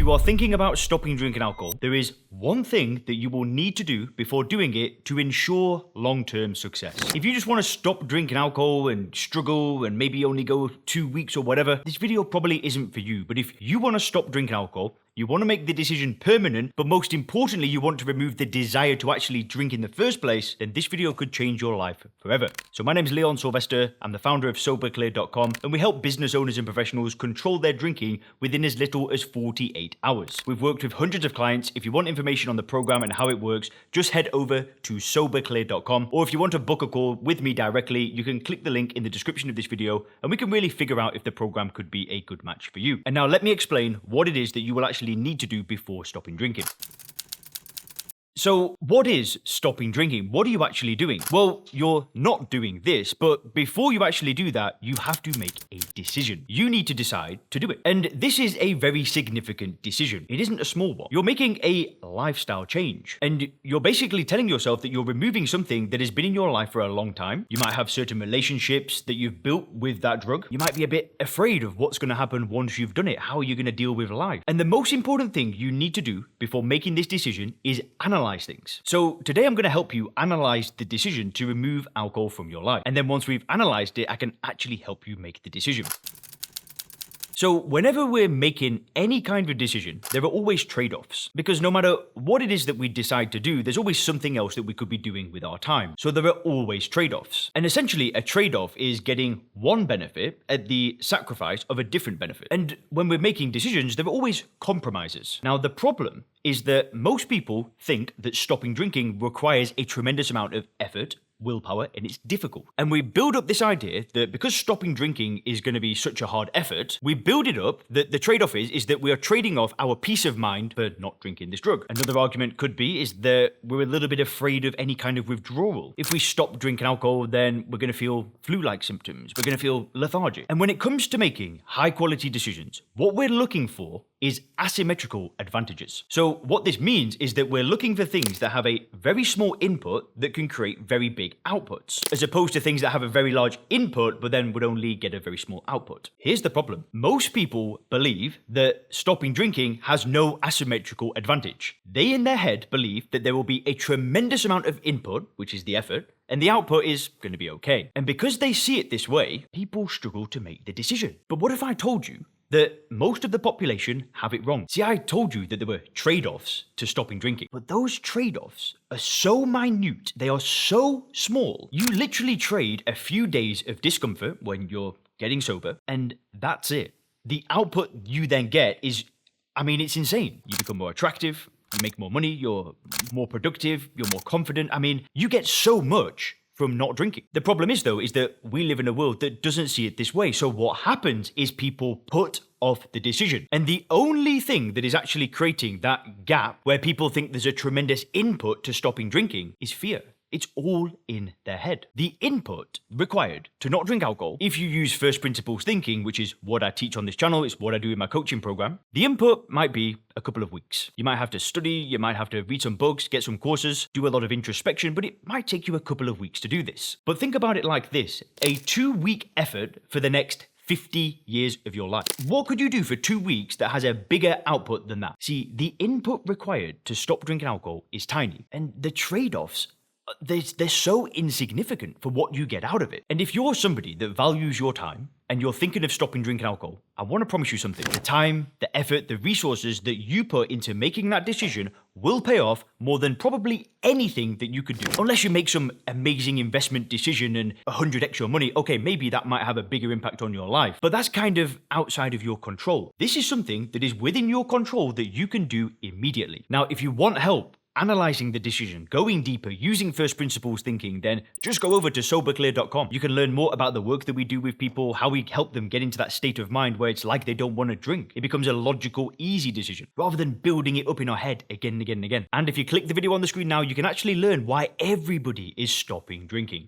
you are thinking about stopping drinking alcohol, there is one thing that you will need to do before doing it to ensure long-term success. If you just want to stop drinking alcohol and struggle and maybe only go 2 weeks or whatever, this video probably isn't for you. But if you want to stop drinking alcohol, you want to make the decision permanent, but most importantly, you want to remove the desire to actually drink in the first place, then this video could change your life forever. So my name is Leon Sylvester. I'm the founder of soberclear.com, and we help business owners and professionals control their drinking within as little as 48 hours. We've worked with hundreds of clients. If you want information on the program and how it works, just head over to soberclear.com, or if you want to book a call with me directly, you can click the link in the description of this video, and we can really figure out if the program could be a good match for you. And now let me explain what it is that you will actually need to do before stopping drinking. So what is stopping drinking? What are you actually doing? Well, you're not doing this, but before you actually do that, you have to make a decision. You need to decide to do it. And this is a very significant decision. It isn't a small one. You're making a lifestyle change. And you're basically telling yourself that you're removing something that has been in your life for a long time. You might have certain relationships that you've built with that drug. You might be a bit afraid of what's going to happen once you've done it. How are you going to deal with life? And the most important thing you need to do before making this decision is analyze things. So today I'm going to help you analyze the decision to remove alcohol from your life. And then once we've analyzed it, I can actually help you make the decision. So whenever we're making any kind of decision, there are always trade-offs, because no matter what it is that we decide to do, there's always something else that we could be doing with our time. So there are always trade-offs. And essentially a trade-off is getting one benefit at the sacrifice of a different benefit. And when we're making decisions, there are always compromises. Now the problem is that most people think that stopping drinking requires a tremendous amount of effort, willpower, and it's difficult. And we build up this idea that because stopping drinking is going to be such a hard effort, we build it up that the trade-off is that we are trading off our peace of mind for not drinking this drug. Another argument could be is that we're a little bit afraid of any kind of withdrawal. If we stop drinking alcohol, then we're going to feel flu-like symptoms. We're going to feel lethargic. And when it comes to making high-quality decisions, what we're looking for is asymmetrical advantages. So what this means is that we're looking for things that have a very small input that can create very big outputs, as opposed to things that have a very large input but then would only get a very small output. Here's the problem. Most people believe that stopping drinking has no asymmetrical advantage. They in their head believe that there will be a tremendous amount of input, which is the effort, and the output is going to be okay. And because they see it this way, people struggle to make the decision. But what if I told you that most of the population have it wrong? See, I told you that there were trade-offs to stopping drinking, but those trade-offs are so minute, they are so small. You literally trade a few days of discomfort when you're getting sober, and that's it. The output you then get is, it's insane. You become more attractive, you make more money, you're more productive, you're more confident. You get so much from not drinking. The problem is, though, is that we live in a world that doesn't see it this way. So what happens is people put off the decision. And the only thing that is actually creating that gap where people think there's a tremendous input to stopping drinking is fear. It's all in their head. The input required to not drink alcohol, if you use first principles thinking, which is what I teach on this channel, it's what I do in my coaching program, the input might be a couple of weeks. You might have to study, you might have to read some books, get some courses, do a lot of introspection, but it might take you a couple of weeks to do this. But think about it like this: a 2-week effort for the next 50 years of your life. What could you do for 2 weeks that has a bigger output than that? See, the input required to stop drinking alcohol is tiny, and the trade-offs, they're so insignificant for what you get out of it. And if you're somebody that values your time and you're thinking of stopping drinking alcohol, I want to promise you something. The time, the effort, the resources that you put into making that decision will pay off more than probably anything that you could do. Unless you make some amazing investment decision and 100x your money, okay, maybe that might have a bigger impact on your life. But that's kind of outside of your control. This is something that is within your control that you can do immediately. Now, if you want help analyzing the decision, going deeper, using first principles thinking, then just go over to soberclear.com. You can learn more about the work that we do with people, how we help them get into that state of mind where it's like they don't want to drink. It becomes a logical, easy decision rather than building it up in our head again and again and again. And if you click the video on the screen now, you can actually learn why everybody is stopping drinking.